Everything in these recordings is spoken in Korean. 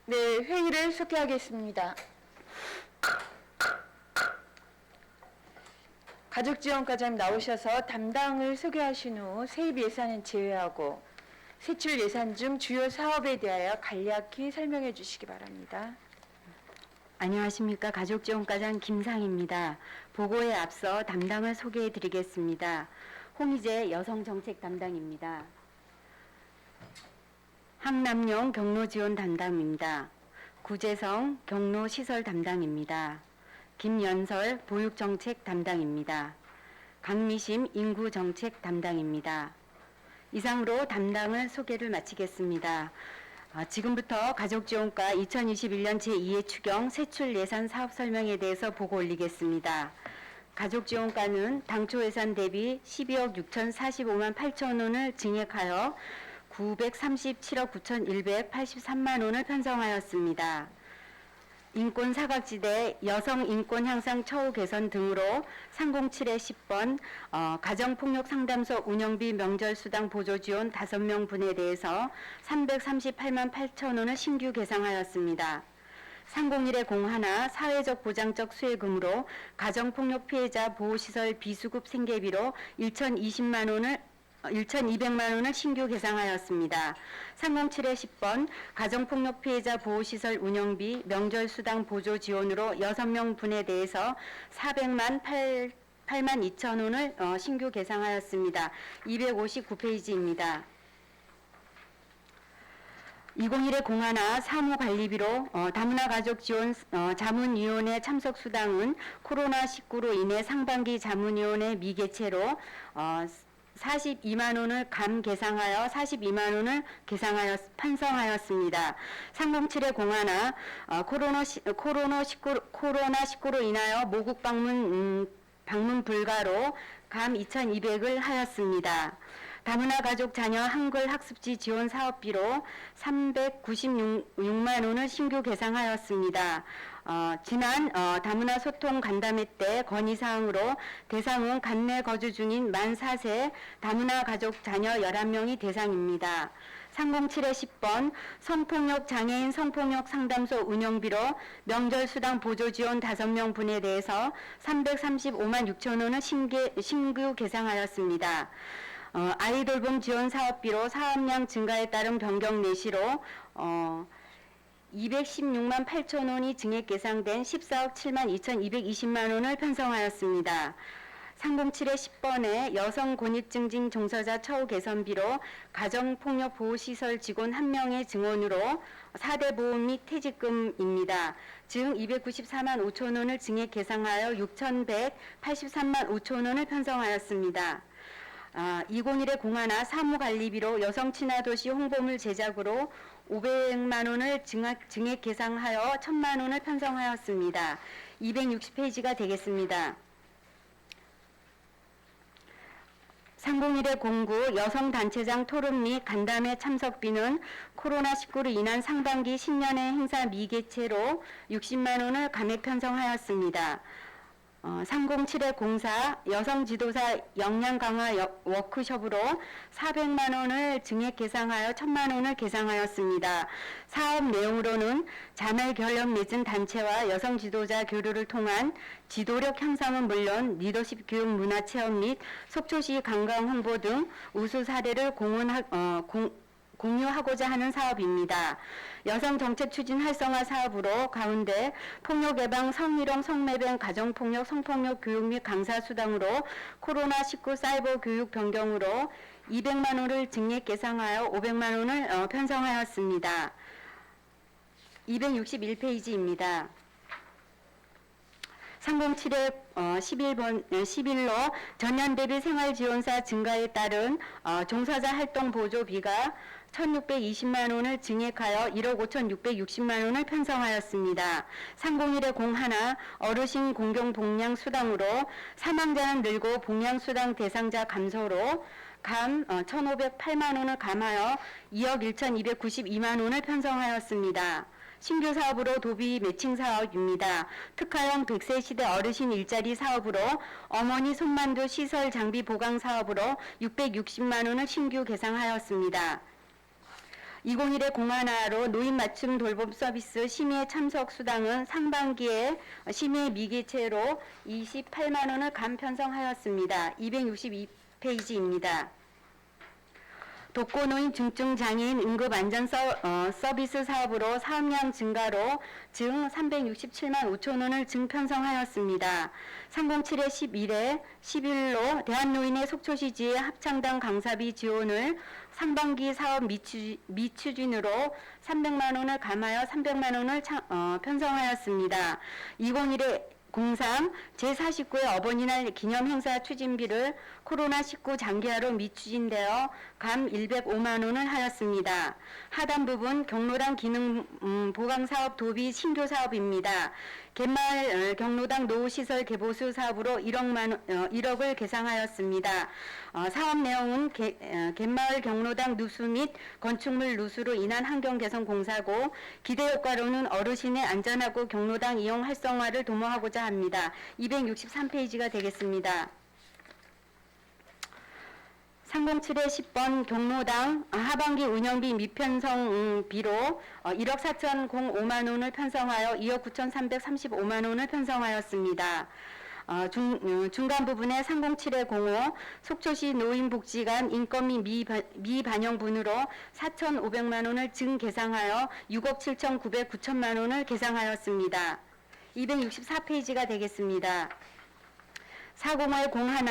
네, 회의를 소개하겠습니다. 가족지원과장 나오셔서 담당을 소개하신 후 세입 예산은 제외하고 세출 예산 중 주요 사업에 대하여 간략히 설명해 주시기 바랍니다. 안녕하십니까. 가족지원과장 김상입니다. 보고에 앞서 담당을 소개해 드리겠습니다. 홍희재 여성정책 담당입니다. 항남용 경로지원 담당입니다. 구재성 경로시설 담당입니다. 김연설 보육정책 담당입니다. 강미심 인구정책 담당입니다. 이상으로 담당을 소개를 마치겠습니다. 지금부터 가족지원과 2021년 제2회 추경 세출 예산 사업 설명에 대해서 보고 올리겠습니다. 가족지원과는 당초 예산 대비 12억 6,045만 8천 원을 증액하여 937억 9,183만 원을 편성하였습니다. 인권 사각지대 여성 인권 향상 처우 개선 등으로 307-10번 가정폭력 상담소 운영비 명절 수당 보조 지원 5명 분에 대해서 338만 8천 원을 신규 계상하였습니다. 301-01 사회적 보장적 수혜금으로 가정폭력 피해자 보호시설 비수급 생계비로 1,200만 원을 신규 계상하였습니다. 307-10번 가정폭력 피해자 보호시설 운영비 명절수당 보조 지원으로 6명 분에 대해서 400만 8만 2천 원을 신규 계상하였습니다. 259페이지입니다. 201-01 사무관리비로 다문화 가족 지원 자문위원회 참석 수당은 코로나19로 인해 상반기 자문위원회 미개최로 42만 원을 감 계상하여 42만 원을 편성하였습니다. 307-01 코로나19로 인하여 모국 방문 불가로 감 2,200을 하였습니다. 다문화 가족 자녀 한글 학습지 지원 사업비로 396만 원을 신규 계상하였습니다. 지난 다문화 소통 간담회 때 건의사항으로 대상은 간내 거주 중인 만 4세 다문화 가족 자녀 11명이 대상입니다. 307-10번 성폭력 장애인 성폭력 상담소 운영비로 명절수당 보조 지원 5명 분에 대해서 335만 6천 원을 신규 계상하였습니다. 아이돌봄 지원 사업비로 사업량 증가에 따른 변경 내시로 216만 8천 원이 증액 계상된 14억 7만 2,220만 원을 편성하였습니다. 307-10번에 여성권익증진 종사자 처우 개선비로 가정폭력 보호시설 직원 1명의 증원으로 4대 보험 및 퇴직금입니다. 즉 294만 5천 원을 증액 계상하여 6,183만 5천 원을 편성하였습니다. 201-01 사무관리비로 여성친화도시 홍보물 제작으로 500만 원을 증액 계상하여 1,000만 원을 편성하였습니다. 260페이지가 되겠습니다. 301-09 여성단체장 토론 및 간담회 참석비는 코로나19로 인한 상반기 신년회 행사 미개최로 60만 원을 감액 편성하였습니다. 307-04 여성 지도사 역량 강화 워크숍으로 400만 원을 증액 계상하여 1,000만 원을 계상하였습니다. 사업 내용으로는 자매 결연 맺은 단체와 여성 지도자 교류를 통한 지도력 향상은 물론 리더십 교육 문화 체험 및 속초시 관광 홍보 등 우수 사례를 공유하고자 하는 사업입니다. 여성정책 추진 활성화 사업으로 가운데 폭력 예방 성희롱 성매병 가정폭력 성폭력 교육 및 강사 수당으로 코로나19 사이버 교육 변경으로 200만 원을 증액 계상하여 500만 원을 편성하였습니다. 261페이지입니다. 307-11로 전년 대비 생활지원사 증가에 따른 종사자 활동 보조비가 1,620만 원을 증액하여 1억 5,660만 원을 편성하였습니다. 301-01 어르신 공경 복량 수당으로 사망자는 늘고 복량 수당 대상자 감소로 감 1,508만 원을 감하여 2억 1,292만 원을 편성하였습니다. 신규 사업으로 도비 매칭 사업입니다. 특화형 100세 시대 어르신 일자리 사업으로 어머니 손만두 시설 장비 보강 사업으로 660만 원을 신규 계상하였습니다. 2021에 공안화로 노인 맞춤 돌봄 서비스 심의 참석 수당은 상반기에 심의 미개체로 28만 원을 감편성하였습니다. 262페이지입니다. 독거노인 중증장애인 응급안전 서비스 사업으로 사업량 증가로 증 367만 5천 원을 증편성하였습니다. 307회 11회 11로 대한노인의 속초시 지회 합창단 강사비 지원을 상반기 사업 미추진으로 300만 원을 감하여 300만 원을 편성하였습니다. 2021회 03 제49회 어버이날 기념행사 추진비를 코로나19 장기화로 미추진되어 감 105만 원을 하였습니다. 하단 부분 경로당 기능 보강사업 도비 신규 사업입니다. 갯마을 경로당 노후시설 개보수 사업으로 1억을 계상하였습니다. 사업 내용은 갯마을 경로당 누수 및 건축물 누수로 인한 환경 개선 공사고 기대 효과로는 어르신의 안전하고 경로당 이용 활성화를 도모하고자 합니다. 263페이지가 되겠습니다. 307회 10번 경로당 하반기 운영비 미편성비로 1억 4,005만 원을 편성하여 2억 9,335만 원을 편성하였습니다. 중간 부분에 307회 05 속초시 노인복지관 인건 및 미반영분으로 4,500만 원을 증계상하여 6억 7,909천만 원을 계상하였습니다. 264페이지가 되겠습니다. 405의 01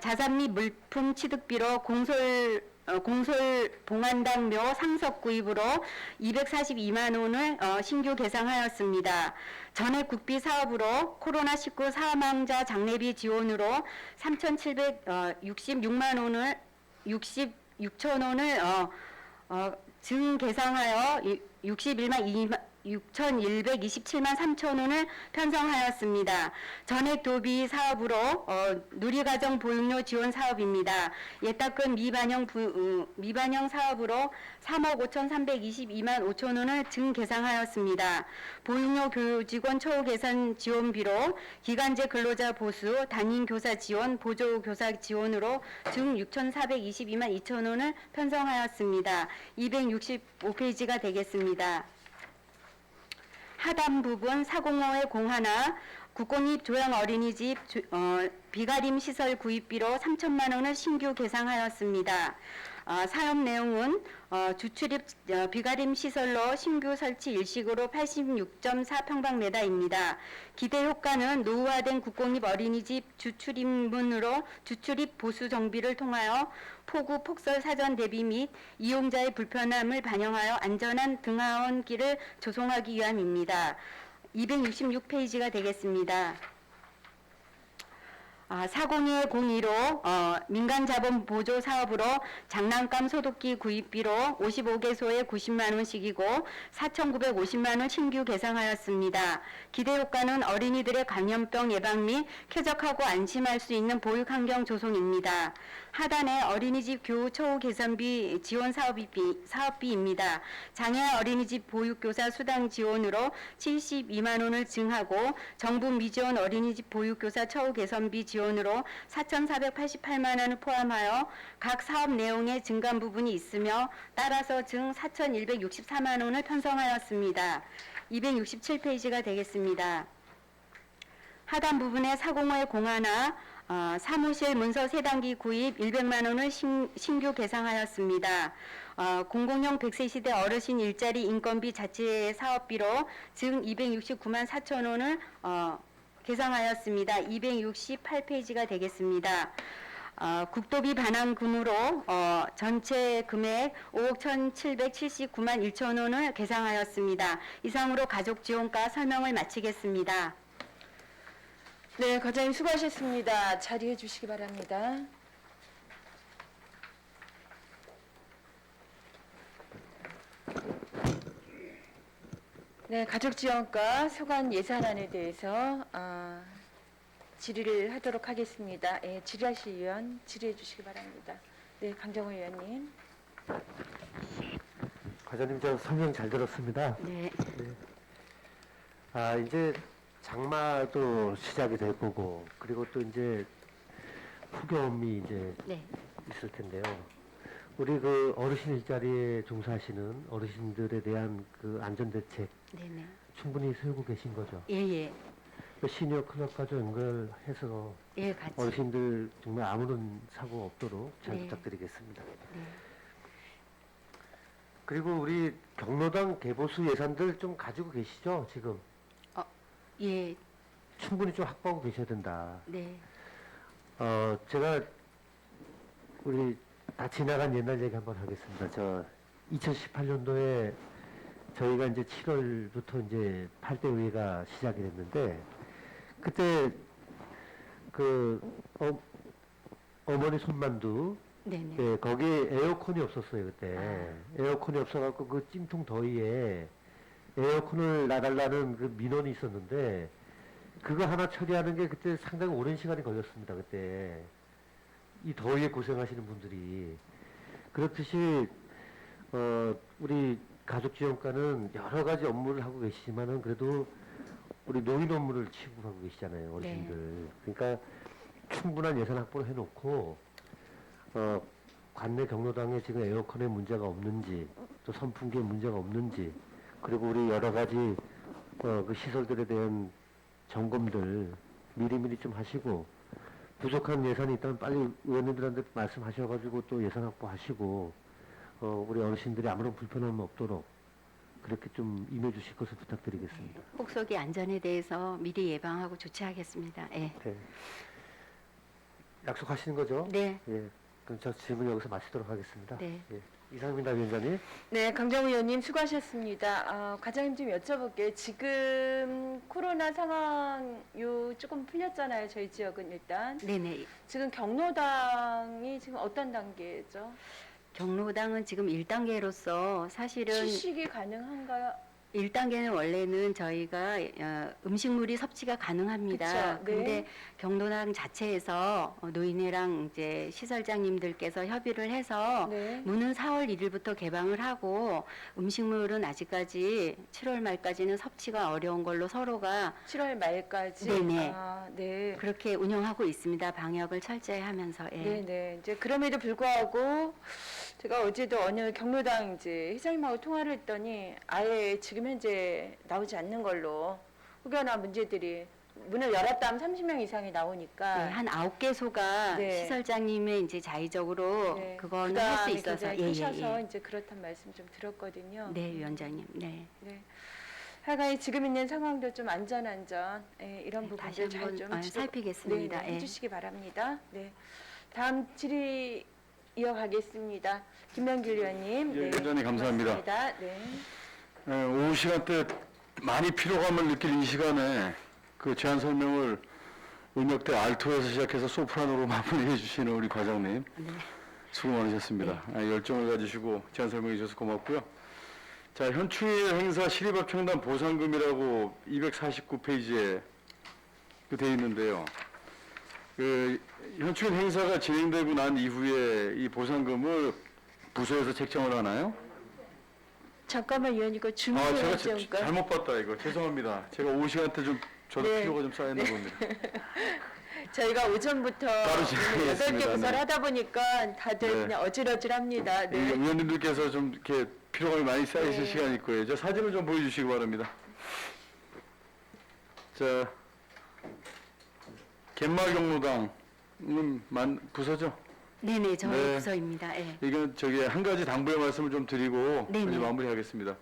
자산 및 물품 취득비로 공솔 봉안당묘 상석 구입으로 242만 원을 신규 계상하였습니다. 전액 국비 사업으로 코로나19 사망자 장례비 지원으로 3,766만 원을 66천 원을 증계상하여 61만 6,127만 3천 원을 편성하였습니다. 전액 도비 사업으로 누리가정 보육료 지원 사업입니다. 예탁금 미반영 사업으로 3억 5,322만 5천 원을 증계상하였습니다. 보육료 교직원 처우 개선 지원비로 기간제 근로자 보수, 담임 교사 지원, 보조 교사 지원으로 증 6,422만 2천 원을 편성하였습니다. 265페이지가 되겠습니다. 하단 부분 405의 01 국공립 조양 어린이집 비가림 시설 구입비로 3천만 원을 신규 계상하였습니다. 사업 내용은 주출입 비가림 시설로 신규 설치 일식으로 86.4평방미터입니다. 기대 효과는 노후화된 국공립 어린이집 주출입문으로 주출입 보수 정비를 통하여 폭우 폭설 사전 대비 및 이용자의 불편함을 반영하여 안전한 등하원길을 조성하기 위함입니다. 266페이지가 되겠습니다. 402의 02로 민간자본 보조 사업으로 장난감 소독기 구입비로 55개소에 90만 원씩이고 4,950만 원 신규 계상하였습니다. 기대 효과는 어린이들의 감염병 예방 및 쾌적하고 안심할 수 있는 보육 환경 조성입니다. 하단에 어린이집 교우 처우 개선비 지원 사업비입니다. 장애 어린이집 보육교사 수당 지원으로 72만 원을 증하고 정부 미지원 어린이집 보육교사 처우 개선비 지원으로 4,488만 원을 포함하여 각 사업 내용의 증감 부분이 있으며 따라서 증 4,164만 원을 편성하였습니다. 267페이지가 되겠습니다. 하단 부분에 405의 01 사무실 문서 3단기 구입 100만 원을 신규 계상하였습니다. 공공형 100세 시대 어르신 일자리 인건비 자체 사업비로 증 269만 4천 원을 계상하였습니다. 268페이지가 되겠습니다. 국도비 반환금으로 전체 금액 5억 1,779만 1천 원을 계상하였습니다. 이상으로 가족지원과 설명을 마치겠습니다. 네, 과장님 수고하셨습니다. 자리해 주시기 바랍니다. 네, 가족지원과 소관 예산안에 대해서 질의를 하도록 하겠습니다. 예, 질의하실 위원 질의해 주시기 바랍니다. 네, 강정호 의원님. 과장님, 저 설명 잘 들었습니다. 네. 이제 장마도 시작이 될 거고, 그리고 또 이제 폭염이 이제 네. 있을 텐데요. 우리 그 어르신 일자리에 종사하시는 어르신들에 대한 그 안전대책 네네. 충분히 세우고 계신 거죠? 예예. 그 시니어 클럽과도 연결해서 예, 같이. 어르신들 정말 아무런 사고 없도록 잘 네. 부탁드리겠습니다. 네. 그리고 우리 경로당 개보수 예산들 좀 가지고 계시죠? 지금 예. 충분히 좀 확보하고 계셔야 된다. 네. 제가 우리 다 지나간 옛날 얘기 한번 하겠습니다. 저 2018년도에 저희가 이제 7월부터 이제 8대 의회가 시작이 됐는데 그때 그 어머니 손만두 네네. 예, 거기에 에어컨이 없었어요 그때. 아. 에어컨이 없어갖고 그 찜통 더위에 에어컨을 놔달라는 그 민원이 있었는데 그거 하나 처리하는 게 그때 상당히 오랜 시간이 걸렸습니다 그때. 이 더위에 고생하시는 분들이. 그렇듯이 우리 가족지원과는 여러 가지 업무를 하고 계시지만은 그래도 우리 노인 업무를 취급하고 계시잖아요 어르신들. 그러니까 충분한 예산 확보를 해놓고 관내 경로당에 지금 에어컨에 문제가 없는지 또 선풍기에 문제가 없는지 그리고 우리 여러 가지 그 시설들에 대한 점검들 미리미리 좀 하시고 부족한 예산이 있다면 빨리 의원님들한테 말씀하셔가지고 또 예산 확보하시고 우리 어르신들이 아무런 불편함 없도록 그렇게 좀 임해 주실 것을 부탁드리겠습니다. 폭속의 안전에 대해서 미리 예방하고 조치하겠습니다. 예. 네. 약속하시는 거죠? 네. 예. 그럼 저 질문 여기서 마치도록 하겠습니다. 네. 예. 이상민 위원장님. 네, 강정우 의원님 수고하셨습니다. 과장님 좀 여쭤볼게요. 지금 코로나 상황이 조금 풀렸잖아요. 저희 지역은 일단. 네네. 지금 경로당이 지금 어떤 단계죠? 경로당은 지금 1단계로서 사실은 출식이 가능한가요? 1단계는 원래는 저희가 음식물이 섭취가 가능합니다. 그쵸, 네. 근데 경로당 자체에서 노인회랑 이제 시설장님들께서 협의를 해서 네. 문은 4월 1일부터 개방을 하고 음식물은 아직까지 7월 말까지는 섭취가 어려운 걸로 서로가 7월 말까지. 네네. 네. 그렇게 운영하고 있습니다. 방역을 철저히 하면서. 예. 네네. 이제 그럼에도 불구하고 제가 어제도 어느 경로당 이제 회장님하고 통화를 했더니 아예 지금 현재 나오지 않는 걸로 혹여나 문제들이 문을 열었다 하면 30명 이상이 나오니까 네, 한 9개소가 네. 시설장님의 이제 자의적으로 네. 그거는 할 수 부담이 있어서 굉장히 크셔서 이제 그렇단 말씀 좀 들었거든요. 네, 위원장님. 네. 네. 하여간 지금 있는 상황도 좀 안전 이런 네, 다시 부분들 한번 잘좀 살피겠습니다. 네, 예. 해주시기 바랍니다. 네. 다음 질의 이어가겠습니다. 김명길 의원님. 예, 위원장님 감사합니다. 고맙습니다. 네. 오후 시간대 많이 피로감을 느낄 이 시간에 그 제안 설명을 음역대 알토에서 시작해서 소프라노로 마무리해 주시는 우리 과장님 네. 수고 많으셨습니다. 열정을 가지시고 제안 설명해 주셔서 고맙고요. 자, 현충일 행사 시립합창단 보상금이라고 249페이지에 돼 있는데요. 그 현충일 행사가 진행되고 난 이후에 이 보상금을 부서에서 책정을 하나요? 잠깐만 의원 이거 주민 제가 지원과 잘못 봤다 이거 죄송합니다. 제가 오후 시간대 좀 저도 네. 피로가 좀 쌓였나 봅니다. 저희가 오전부터 따로 진행하겠습니다. 8개 부서를 네. 하다 보니까 다들 네. 그냥 어질어질합니다. 이 네. 의원님들께서 좀 이렇게 피로감이 많이 쌓이실 네. 시간이 있고요. 저 사진을 좀 보여주시기 바랍니다. 자, 갯마경로당 부서죠? 네네, 저희 네. 부서입니다. 예. 이건 저기 한 가지 당부의 말씀을 좀 드리고 네네. 이제 마무리하겠습니다.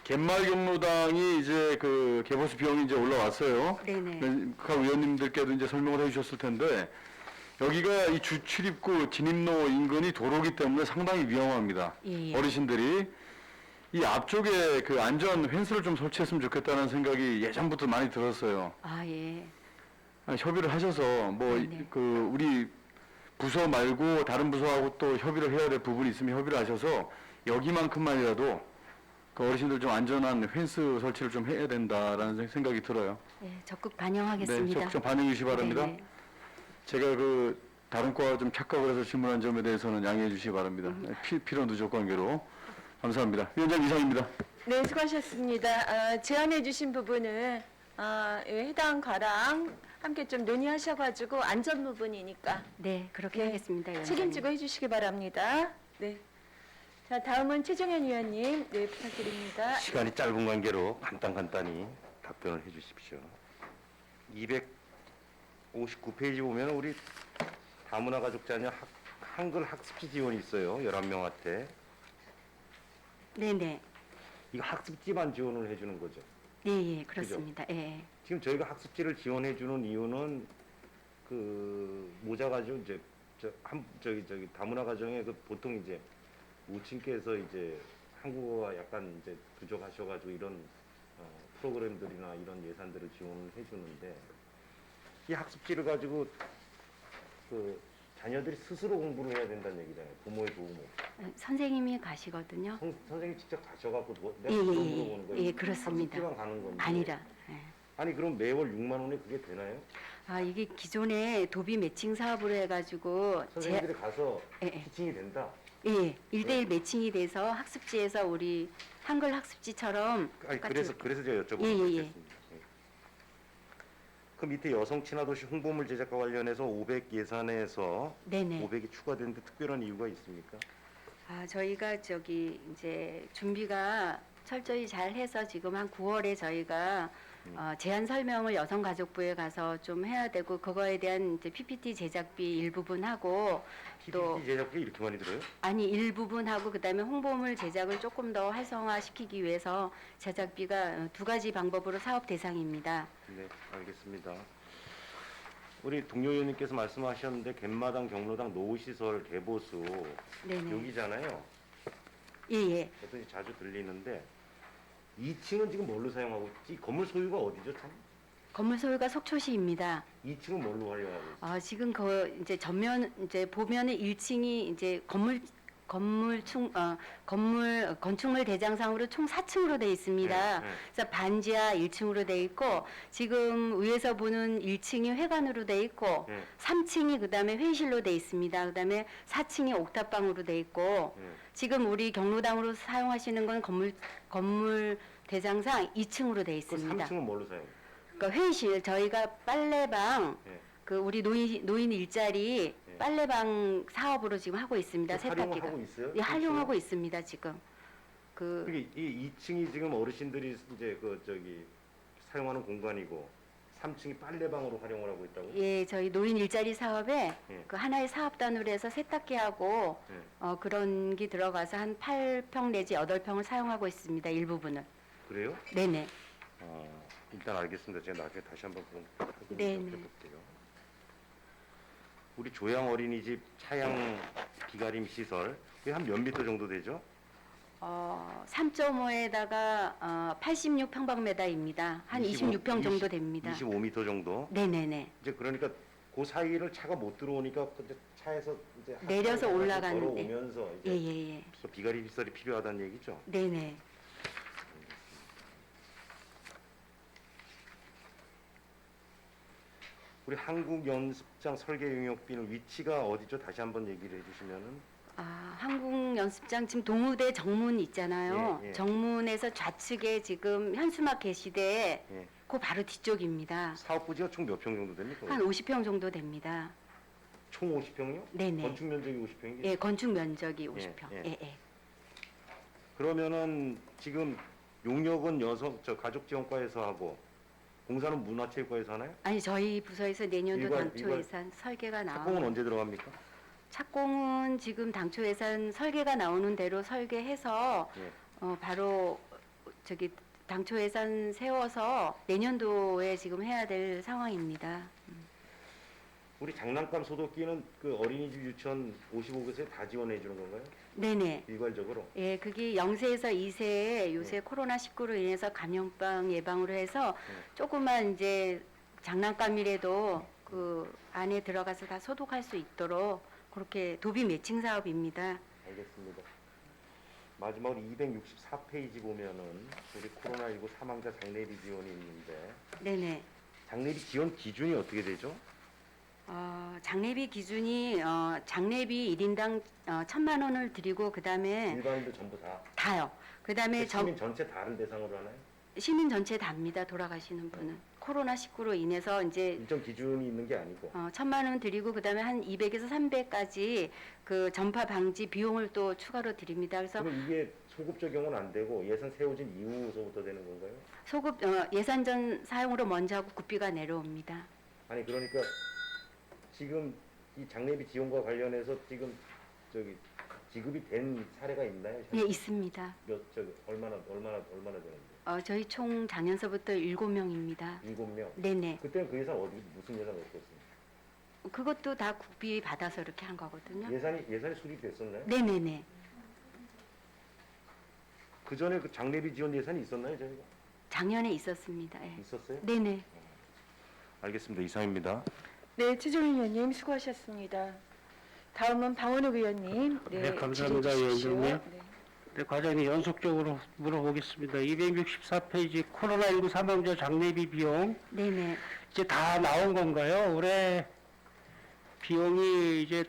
갯마경로당이 이제 그 개보수 비용이 이제 올라왔어요. 네네. 각 의원님들께도 이제 설명을 해주셨을 텐데 여기가 이 주 출입구 진입로 인근이 도로기 때문에 상당히 위험합니다. 예, 예. 어르신들이 이 앞쪽에 그 안전 펜스를 좀 설치했으면 좋겠다는 생각이 예전부터 많이 들었어요. 아, 예. 협의를 하셔서 뭐 네네. 그 우리 부서 말고 다른 부서하고 또 협의를 해야 될 부분이 있으면 협의를 하셔서 여기만큼만이라도 그 어르신들 좀 안전한 펜스 설치를 좀 해야 된다라는 생각이 들어요. 예, 적극 네, 반영하겠습니다. 적극 좀 반영해 주시기 바랍니다. 네네. 제가 그 다른 과와 좀 착각을 해서 질문한 점에 대해서는 양해해 주시기 바랍니다. 필요 누적 관계로 감사합니다. 위원장 이상입니다. 네, 수고하셨습니다. 제안해 주신 부분은 해당 과랑 함께 좀 논의하셔가지고 안전 부분이니까 네, 그렇게 네. 하겠습니다. 위원장님. 책임지고 해주시기 바랍니다. 네. 자, 다음은 최정현 위원님, 네, 부탁드립니다. 시간이 짧은 관계로 간단히 답변을 해주십시오. 259페이지 보면 우리 다문화 가족 자녀 한글 학습지 지원이 있어요. 11명한테. 네네. 이거 학습지만 지원을 해주는 거죠. 예, 예, 그렇습니다. 예. 지금 저희가 학습지를 지원해주는 이유는 그 모자 가지고 이제 저기 다문화 가정에 그 보통 이제 우친께서 이제 한국어가 약간 이제 부족하셔가지고 이런 프로그램들이나 이런 예산들을 지원을 해주는데 이 학습지를 가지고 그 자녀들이 스스로 공부를 해야 된다는 얘기잖아요. 부모의 도움을. 선생님이 가시거든요. 선생님이 직접 가셔갖고 예, 내가 예, 물어보는 예, 거예요. 예, 그렇습니다. 학습지만 가는 건데. 아니라. 예. 아니 그럼 매월 6만 원에 그게 되나요? 아, 이게 기존에 도비 매칭 사업으로 해가지고 선생님들이 가서 예, 예. 티칭이 된다. 예, 1대1 매칭이 돼서 학습지에서 우리 한글 학습지처럼 아니 똑같이 그래서 제가 여쭤보는 예, 예, 예. 거겠습니다. 예. 그 밑에 여성 친화도시 홍보물 제작과 관련해서 500 예산에서 네네. 500이 추가되는데 특별한 이유가 있습니까? 아, 저희가 저기 이제 준비가 철저히 잘 해서 지금 한 9월에 저희가 제안 설명을 여성가족부에 가서 좀 해야 되고 그거에 대한 이제 PPT 제작비 일부분 하고 또 PPT 제작비 이렇게 많이 들어요? 아니 일부분 하고 그다음에 홍보물 제작을 조금 더 활성화시키기 위해서 제작비가 두 가지 방법으로 사업 대상입니다. 네, 알겠습니다. 우리 동료 의원님께서 말씀하셨는데 갯마당 경로당 노후시설 개보수 네네. 여기잖아요. 예예. 어떤지 자주 들리는데 2층은 지금 뭘로 사용하고 있지? 건물 소유가 어디죠, 참? 건물 소유가 속초시입니다. 2층은 뭘로 활용하고 있어요? 아, 지금 그 이제 전면 이제 보면은 1층이 이제 건축물 대장상으로 총 4층으로 돼 있습니다. 네, 네. 그래서 반지하 1층으로 돼 있고 지금 위에서 보는 1층이 회관으로 돼 있고 네. 3층이 그다음에 회의실로 돼 있습니다. 그다음에 4층이 옥탑방으로 돼 있고 네. 지금 우리 경로당으로 사용하시는 건 건물 대장상 2층으로 돼 그 있습니다. 3층은 뭘로 사용해요? 그러니까 회의실 저희가 빨래방 네. 그 우리 노인 일자리 네. 빨래방 사업으로 지금 하고 있습니다. 활용을 세탁기가. 하고 있어요? 예, 활용하고 있습니다, 지금. 그 그게 이 2층이 지금 어르신들이 이제 그 저기 사용하는 공간이고 3층이 빨래방으로 활용을 하고 있다고? 예, 저희 노인 일자리 사업에 예. 그 하나의 사업단으로 해서 세탁기하고 예. 그런 게 들어가서 한 8평 내지 8평을 사용하고 있습니다. 일부분을. 그래요? 네네. 일단 알겠습니다. 제가 나중에 다시 한번 그럼 네, 해볼게요. 우리 조양 어린이집 차양 비가림 시설 그게 한 몇 미터 정도 되죠? 3.5에다가 86평방미터입니다. 한 26평 정도 됩니다. 25미터 정도. 네네네. 이제 그러니까 그 사이를 차가 못 들어오니까 근데 차에서 이제 내려서 올라가는데. 걸어오면서 이제 예예예. 비가림 시설이 필요하다는 얘기죠. 네네. 우리 한국연습장 설계 용역비는 위치가 어디죠? 다시 한번 얘기를 해주시면은. 한국연습장 지금 동우대 정문 있잖아요. 예, 예. 정문에서 좌측에 지금 현수막 게시대 예. 그 바로 뒤쪽입니다. 사업 부지가 총 몇 평 정도 됩니까? 한 50평 정도 됩니다. 총 50평이요? 네네. 건축 면적이 50평이죠? 예, 건축 면적이 50평. 예. 예, 예. 그러면은 지금 용역은 가족지원과에서 하고 공사는 문화체육과에서 하나요? 아니 저희 부서에서 내년도 일괄- 당초 일괄- 예산 설계가 착공은 나오는 언제 들어갑니까? 착공은 지금 당초 예산 설계가 나오는 대로 설계해서 예. 바로 저기 당초 예산 세워서 내년도에 지금 해야 될 상황입니다. 우리 장난감 소독기는 그 어린이집 유치원 55개소에 다 지원해 주는 건가요? 네네. 일괄적으로? 예, 그게 0세에서 2세에 요새 코로나19로 인해서 감염병 예방으로 해서 조그만 이제 장난감이라도 그 안에 들어가서 다 소독할 수 있도록 그렇게 도비 매칭 사업입니다. 알겠습니다. 마지막으로 264페이지 보면은 우리 코로나19 사망자 장례비 지원이 있는데 네네. 장례비 지원 기준이 어떻게 되죠? 장례비 기준이 장례비 1인당 1,000만 원을 드리고 그다음에 일반인들 전부 다? 다요. 그다음에 시민 전체 다를 대상으로 하나요? 시민 전체 답니다. 돌아가시는 분은 코로나19로 인해서 이제 일정 기준이 있는 게 아니고 1,000만 원 드리고 그다음에 한 200에서 300까지 그 전파 방지 비용을 또 추가로 드립니다. 그래서 그럼 이게 소급 적용은 안 되고 예산 세워진 이후서부터 되는 건가요? 소급 예산전 사용으로 먼저 하고 국비가 내려옵니다. 아니 그러니까 지금 이 장례비 지원과 관련해서 지금 저기 지급이 된 사례가 있나요? 예, 있습니다. 얼마나 되는데? 저희 총 작년서부터 7명입니다. 7명. 네네. 그때는 그 예산 무슨 예산 없었습니까? 그것도 다 국비 받아서 이렇게 한 거거든요. 예산이 수립됐었나요? 네네네. 그 전에 그 장례비 지원 예산이 있었나요, 저희가? 작년에 있었습니다. 예. 있었어요? 네네. 알겠습니다. 이상입니다. 네, 최종일 의원님 수고하셨습니다. 다음은 방원욱 의원님. 네, 감사합니다, 질의 주십시오. 위원장님. 네. 네, 과장님 연속적으로 물어보겠습니다. 264페이지 코로나19 사망자 장례비 비용 네네. 이제 다 나온 건가요? 올해 비용이 이제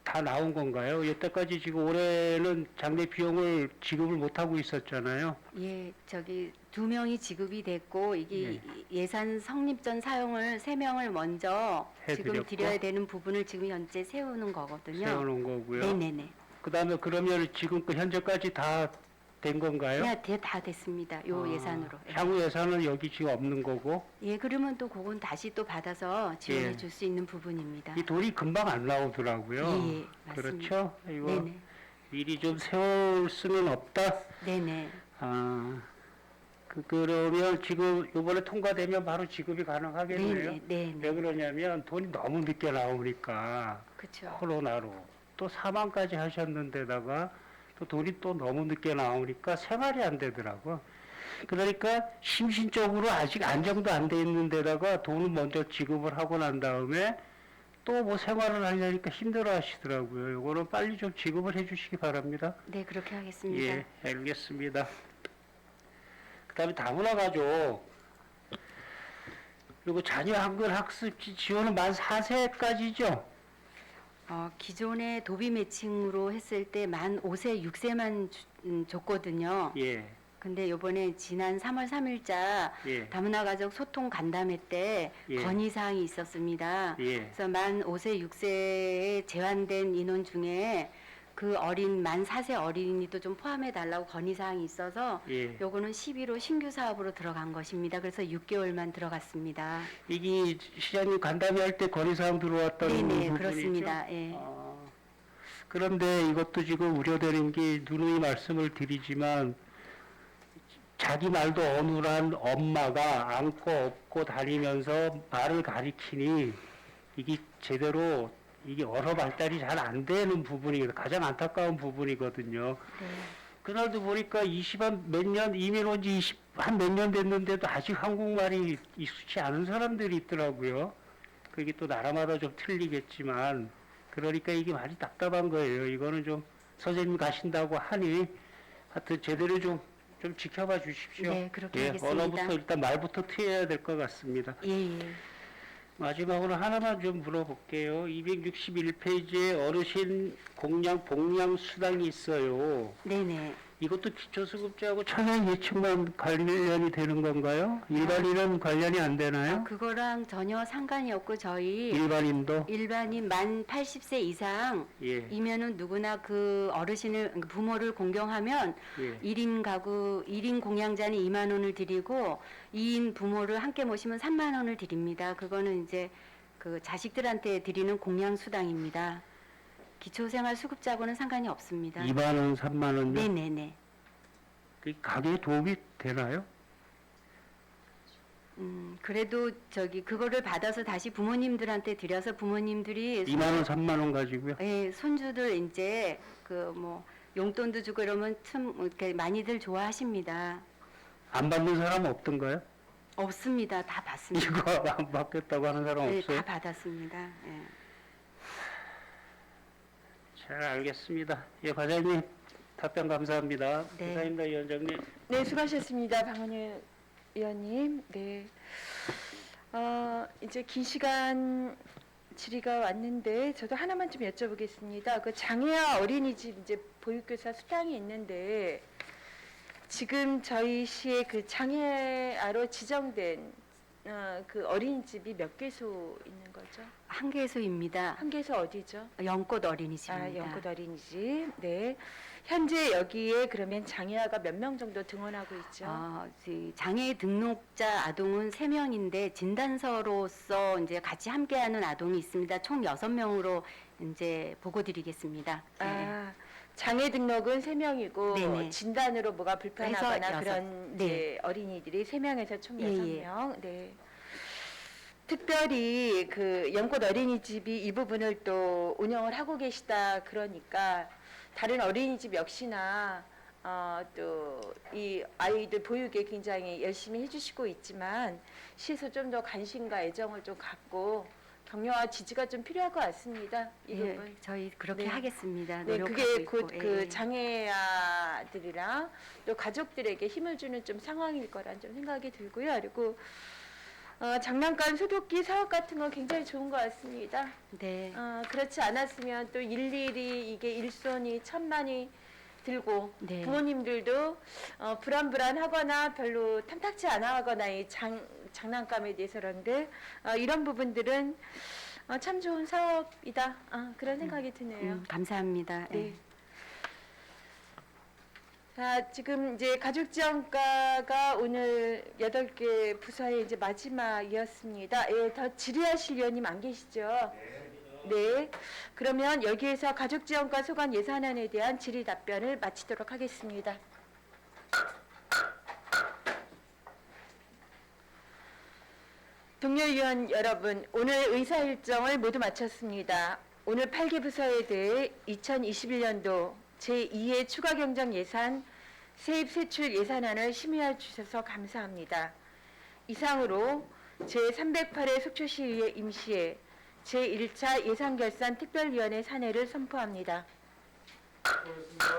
다 나온 건가요? 여태까지 지금 올해는 장례 비용을 지급을 못 하고 있었잖아요. 예, 2명이 지급이 됐고 이게 예산 성립 전 사용을 3명을 먼저 지금 해드렸고. 드려야 되는 부분을 지금 현재 세우는 거거든요. 세워놓은 거고요. 네네네. 그다음에 그러면 지금 그 현재까지 다 된 건가요? 네, 다 됐습니다. 요 예산으로. 예. 향후 예산은 여기 지금 없는 거고 예, 그러면 또 그건 다시 또 받아서 지원해 예. 줄 수 있는 부분입니다. 이 돈이 금방 안 나오더라고요. 예, 맞습니다. 그렇죠? 이거 네네. 미리 좀 세울 수는 없다. 네네. 그러면 지금 이번에 통과되면 바로 지급이 가능하겠네요. 네네. 네네. 왜 그러냐면 돈이 너무 늦게 나오니까 그렇죠. 코로나로 또 사망까지 하셨는데다가 또 돈이 또 너무 늦게 나오니까 생활이 안 되더라고. 그러니까 심신적으로 아직 안정도 안 돼 있는데다가 돈을 먼저 지급을 하고 난 다음에 또 뭐 생활을 하려니까 힘들어 하시더라고요. 이거는 빨리 좀 지급을 해 주시기 바랍니다. 네, 그렇게 하겠습니다. 예, 알겠습니다. 그 다음에 다문화 가족. 그리고 자녀 한글 학습 지원은 만 4세까지죠? 기존에 도비 매칭으로 했을 때 만 5세, 6세만 줬거든요. 예, 근데 요번에 지난 3월 3일자 예, 다문화 가족 소통 간담회 때 예. 건의사항이 있었습니다. 예, 그래서 만 5세, 6세에 제한된 인원 중에 그 만 4세 어린이도 좀 포함해 달라고 건의사항이 있어서 예. 요거는 11호 신규 사업으로 들어간 것입니다. 그래서 6개월만 들어갔습니다. 이게 시장님 간담회 할 때 건의사항 들어왔다는 네네, 부분이죠? 그렇습니다. 예. 그런데 이것도 지금 우려되는 게 누누이 말씀을 드리지만 자기 말도 어눌한 엄마가 안고 업고 다니면서 말을 가리키니 이게 제대로 이게 언어 발달이 잘 안 되는 부분이 가장 안타까운 부분이거든요. 네. 그날도 보니까 20한 몇 년, 이민 온 지 한 몇 년 됐는데도 아직 한국말이 익숙치 않은 사람들이 있더라고요. 그게 또 나라마다 좀 틀리겠지만, 그러니까 이게 많이 답답한 거예요. 이거는 좀 선생님 가신다고 하니, 하여튼 제대로 좀 지켜봐 주십시오. 네, 그렇게 예, 하겠습니다. 언어부터 일단 말부터 트여야 될 것 같습니다. 예, 예. 마지막으로 하나만 좀 물어볼게요. 261페이지에 어르신 공양 복양 수당이 있어요. 네네. 이것도 기초수급자하고 청약 예측만 관련이 되는 건가요? 일반인은 관련이 안 되나요? 그거랑 전혀 상관이 없고 저희 일반인도? 일반인 만 80세 이상 예, 이면은 누구나 그 어르신을 부모를 공경하면 예. 1인 가구 1인 공양자는 2만 원을 드리고 2인 부모를 함께 모시면 3만 원을 드립니다. 그거는 이제 그 자식들한테 드리는 공양 수당입니다. 기초생활 수급자하고는 상관이 없습니다. 2만 원, 3만 원요? 네네네. 그 가게에 도움이 되나요? 그래도 그거를 받아서 다시 부모님들한테 드려서 부모님들이 2만 원, 3만 원 가지고요? 예, 손주들 이제 그 뭐 용돈도 주고 이러면 참 이렇게 많이들 좋아하십니다. 안 받는 사람 없던가요? 없습니다. 다 받습니다. 이거 안 받겠다고 하는 사람 네, 없어요? 다 받았습니다. 예. 잘 알겠습니다. 예, 과장님 답변 감사합니다. 네. 감사합니다, 위원장님. 네, 수고하셨습니다. 방원희 의원님. 네. 이제 긴 시간 질의가 왔는데 저도 하나만 좀 여쭤보겠습니다. 그 장애아 어린이집 이제 보육교사 수당이 있는데 지금 저희 시에 그 장애아로 지정된 그 어린이집이 몇 개소 있는 거죠? 한 개소입니다. 한 개소 어디죠? 영꽃 어린이집입니다. 아, 영꽃 어린이집. 네. 현재 여기에 그러면 장애아가 몇 명 정도 등원하고 있죠? 장애 등록자 아동은 3명인데 진단서로서 이제 같이 함께하는 아동이 있습니다. 총 6명으로 이제 보고드리겠습니다. 아, 장애 등록은 3명이고 네네. 진단으로 뭐가 불편하거나 해서 그런 네. 이제 어린이들이 3명에서 총 예, 6명. 네. 특별히 그 영꽃 어린이집이 이 부분을 또 운영을 하고 계시다 그러니까 다른 어린이집 역시나 또 이 아이들 보육에 굉장히 열심히 해주시고 있지만 시에서 좀 더 관심과 애정을 좀 갖고 격려와 지지가 좀 필요할 것 같습니다. 이 예, 부분. 저희 그렇게 네. 하겠습니다. 네, 노력하고 그게 있고, 곧 그 예. 장애아들이랑 또 가족들에게 힘을 주는 좀 상황일 거란 좀 생각이 들고요. 그리고 장난감 소독기 사업 같은 건 굉장히 좋은 것 같습니다. 네. 그렇지 않았으면 또 일일이 이게 일손이 천만이 들고 네. 부모님들도 불안불안하거나 별로 탐탁치 않아 하거나 이 장난감에 대해서 그런데 이런 부분들은 참 좋은 사업이다. 그런 생각이 드네요. 감사합니다. 네. 예. 자, 지금 이제 가족지원과가 오늘 8개 부서의 이제 마지막이었습니다. 예, 더 질의하실 위원님 안 계시죠? 네. 그러면 여기에서 가족지원과 소관 예산안에 대한 질의 답변을 마치도록 하겠습니다. 동료 위원 여러분, 오늘 의사 일정을 모두 마쳤습니다. 오늘 8개 부서에 대해 2021년도 제2회 추가 경정 예산 세입 세출 예산안을 심의해 주셔서 감사합니다. 이상으로 제308회 속초시의회 임시회 제1차 예산결산 특별위원회 산회를 선포합니다. 수고하셨습니다.